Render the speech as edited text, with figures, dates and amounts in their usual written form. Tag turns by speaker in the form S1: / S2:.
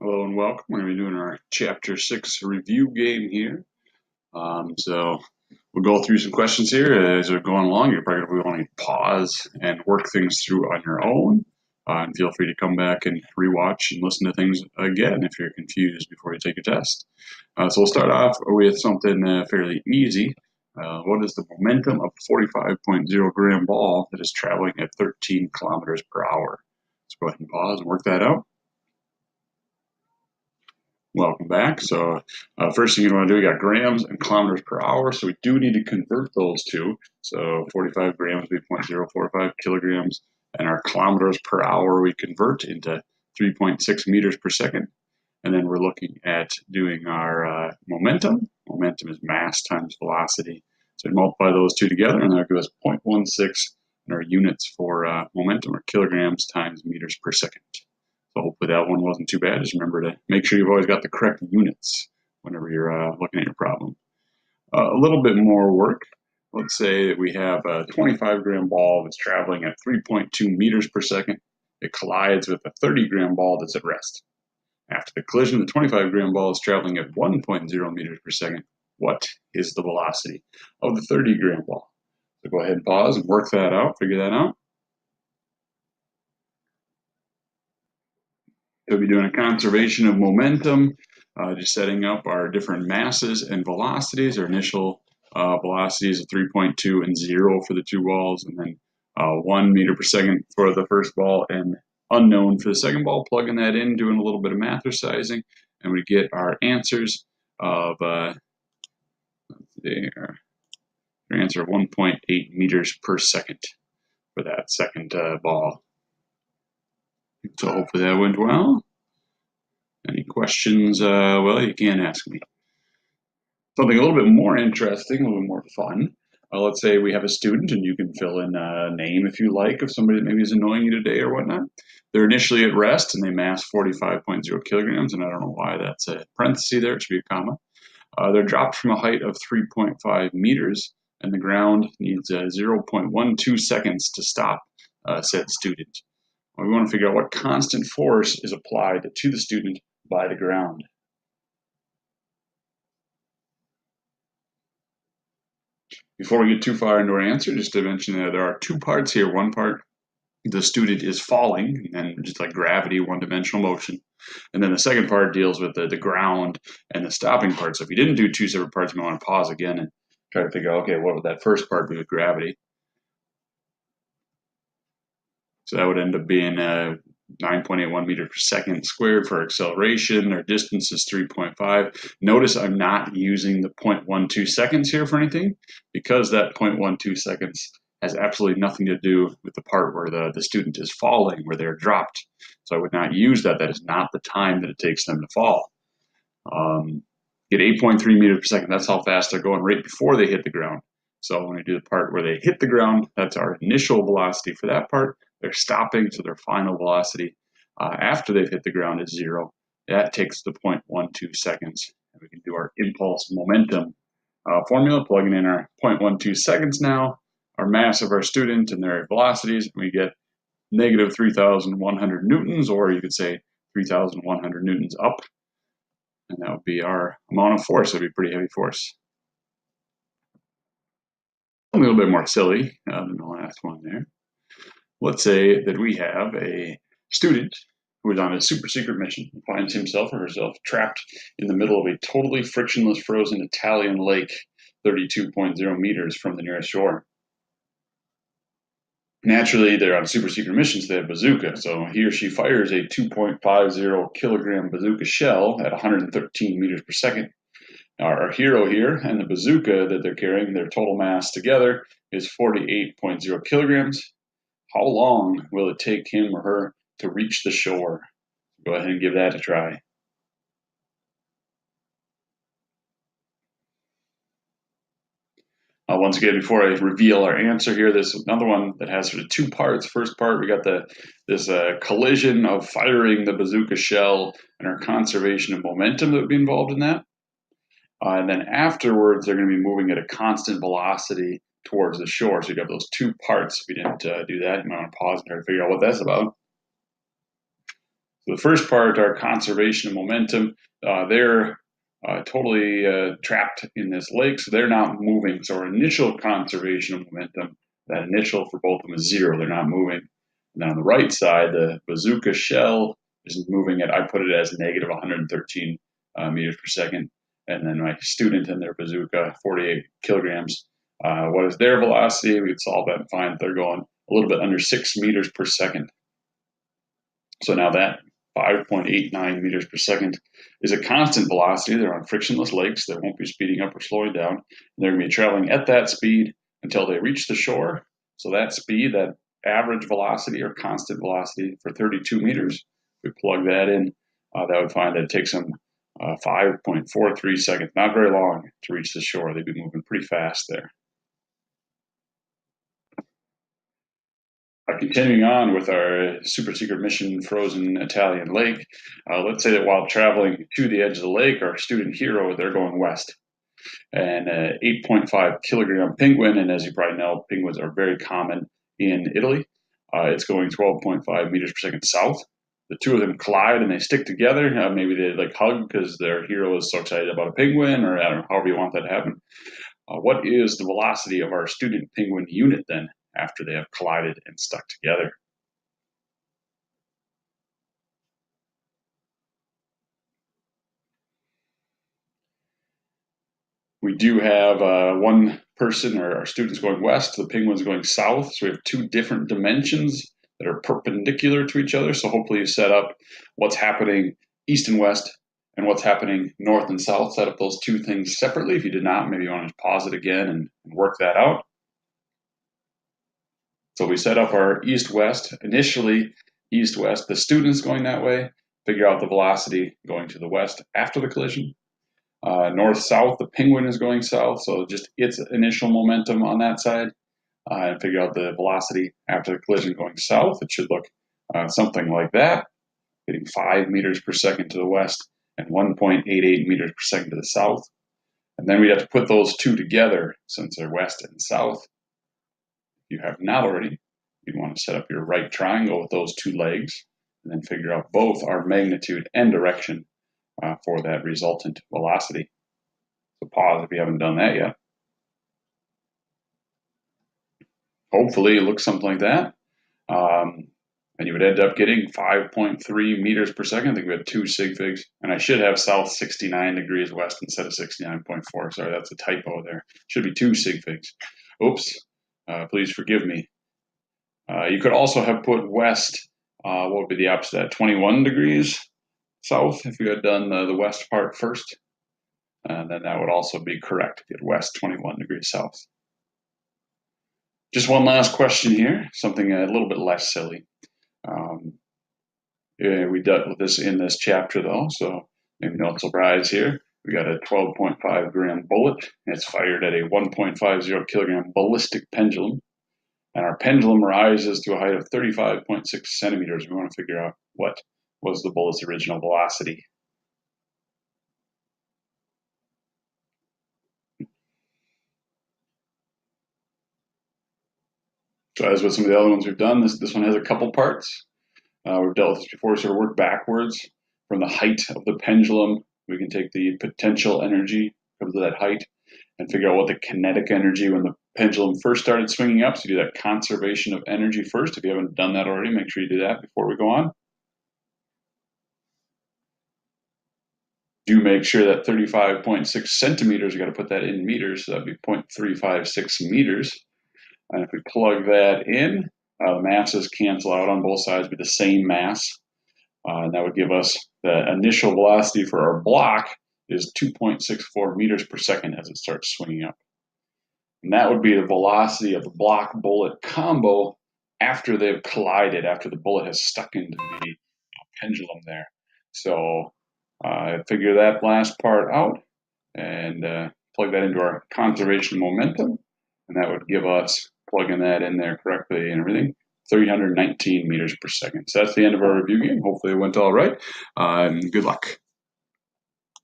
S1: Hello and welcome. We're going to be doing our Chapter 6 review game here. So we'll go through some questions here as we're going along. You're probably going to want to pause and work things through on your own. And feel free to come back and rewatch and listen to things again if you're confused before you take your test. So we'll start off with something fairly easy. What is the momentum of a 45.0 gram ball that is traveling at 13 kilometers per hour? Let's go ahead and pause and work that out. Welcome back. So first thing you want to do, we got grams and kilometers per hour. So we do need to convert those two. So 45 grams would be 0.045 kilograms. And our kilometers per hour we convert into 3.6 meters per second. And then we're looking at doing our momentum. Momentum is mass times velocity. So we multiply those two together and that'll give us 0.16 in our units for momentum, or kilograms times meters per second. So hopefully that one wasn't too bad. Just remember to make sure you've always got the correct units whenever you're looking at your problem. A little bit more work. Let's say that we have a 25 gram ball that's traveling at 3.2 meters per second. It collides with a 30 gram ball that's at rest. After the collision, the 25 gram ball is traveling at 1.0 meters per second. What is the velocity of the 30 gram ball? So go ahead and pause and work that out, figure that out. We'll be doing a conservation of momentum, just setting up our different masses and velocities. Our initial velocities of 3.2 and 0 for the two balls, and then 1 meter per second for the first ball, and unknown for the second ball. Plugging that in, doing a little bit of matherizing, and we get our answers of our answer of 1.8 meters per second for that second ball. So hopefully that went well. Any questions? Well, you can ask me. Something a little bit more interesting, a little bit more fun. Let's say we have a student, and you can fill in a name if you like of somebody that maybe is annoying you today or whatnot. They're initially at rest, and they mass 45.0 kilograms, and I don't know why that's a parenthesis there. It should be a comma. They're dropped from a height of 3.5 meters, and the ground needs 0.12 seconds to stop said student. We want to figure out what constant force is applied to the student by the ground. Before we get too far into our answer, just to mention that there are two parts here. One part, the student is falling, and just like gravity, one-dimensional motion. And then the second part deals with the ground and the stopping part. So if you didn't do two separate parts, you might want to pause again and try to figure out, okay, what would that first part be with gravity? So that would end up being 9.81 meters per second squared for acceleration. Our distance is 3.5. Notice I'm not using the 0.12 seconds here for anything, because that 0.12 seconds has absolutely nothing to do with the part where the student is falling, where they're dropped. So I would not use that. That is not the time that it takes them to fall. Get 8.3 meters per second. That's how fast they're going right before they hit the ground. So when we do the part where they hit the ground, that's our initial velocity for that part. They're stopping, so their final velocity after they've hit the ground is 0. That takes the 0.12 seconds. And we can do our impulse momentum formula, plugging in our 0.12 seconds now, our mass of our student and their velocities, and we get negative 3,100 newtons, or you could say 3,100 newtons up. And that would be our amount of force. That would be pretty heavy force. A little bit more silly than the last one there. Let's say that we have a student who is on a super secret mission and finds himself or herself trapped in the middle of a totally frictionless frozen Italian lake, 32.0 meters from the nearest shore. Naturally, they're on super secret missions. They have bazooka, so he or she fires a 2.50 kilogram bazooka shell at 113 meters per second. Our hero here and the bazooka that they're carrying, their total mass together is 48.0 kilograms. How long will it take him or her to reach the shore? Go ahead and give that a try. Once again, before I reveal our answer here, there's another one that has sort of two parts. First part, we got this collision of firing the bazooka shell and our conservation of momentum that would be involved in that. And then afterwards, they're going to be moving at a constant velocity towards the shore. So you got those two parts. If you didn't do that, you might want to pause and try to figure out what that's about. So So the first part, our conservation of momentum, they're totally trapped in this lake, so they're not moving. So our initial conservation of momentum, that initial for both of them is 0. They're not moving. And then on the right side, the bazooka shell is moving at, I put it as negative 113 meters per second. And then my student and their bazooka, 48 kilograms. What is their velocity? We could solve that and find they're going a little bit under 6 meters per second. So now that 5.89 meters per second is a constant velocity. They're on frictionless lakes. They won't be speeding up or slowing down. They're going to be traveling at that speed until they reach the shore. So that speed, that average velocity or constant velocity for 32 meters, we plug that in, that would find that it takes them 5.43 seconds, not very long, to reach the shore. They'd be moving pretty fast there. Continuing on with our super secret mission, Frozen Italian Lake, let's say that while traveling to the edge of the lake, our student hero, they're going west. And 8.5 kilogram penguin, and as you probably know, penguins are very common in Italy. It's going 12.5 meters per second south. The two of them collide and they stick together. Maybe they like hug because their hero is so excited about a penguin, or I don't know, however you want that to happen. What is the velocity of our student penguin unit then after they have collided and stuck together? We do have one person, or our students, going west, the penguins going south. So we have two different dimensions that are perpendicular to each other. So hopefully you set up what's happening east and west and what's happening north and south. Set up those two things separately. If you did not, maybe you want to pause it again and work that out. So we set up our east-west. Initially, east-west, the student's going that way. Figure out the velocity going to the west after the collision. North-south, the penguin is going south, so just its initial momentum on that side. And figure out the velocity after the collision going south. It should look something like that, getting 5 meters per second to the west and 1.88 meters per second to the south. And then we'd have to put those two together since they're west and south. If you have not already, you'd want to set up your right triangle with those two legs and then figure out both our magnitude and direction for that resultant velocity. So pause if you haven't done that yet. Hopefully it looks something like that. And you would end up getting 5.3 meters per second. I think we had 2 sig figs. And I should have south 69 degrees west instead of 69.4. Sorry, that's a typo there. Should be 2 sig figs. Oops. Please forgive me. You could also have put west, what would be the opposite of that, 21 degrees south if you had done the west part first. And then that would also be correct. Get west 21 degrees south. Just one last question here, something a little bit less silly. We dealt with this in this chapter though, so maybe no surprise here. We got a 12.5 gram bullet. It's fired at a 1.50 kilogram ballistic pendulum. And our pendulum rises to a height of 35.6 centimeters. We want to figure out what was the bullet's original velocity. So as with some of the other ones we've done, this one has a couple parts. We've dealt with this before, sort of work backwards from the height of the pendulum. We can take the potential energy of that height and figure out what the kinetic energy when the pendulum first started swinging up. So do that conservation of energy first. If you haven't done that already, make sure you do that before we go on. Do make sure that 35.6 centimeters, you got to put that in meters, so that'd be 0.356 meters. And if we plug that in, the masses cancel out on both sides, be the same mass. And that would give us the initial velocity for our block is 2.64 meters per second as it starts swinging up. And that would be the velocity of the block bullet combo after they've collided, after the bullet has stuck into the pendulum there. So figure that last part out and plug that into our conservation momentum. And that would give us, plugging that in there correctly and everything, 319 meters per second. So that's the end of our review game. Hopefully it went all right. Good luck.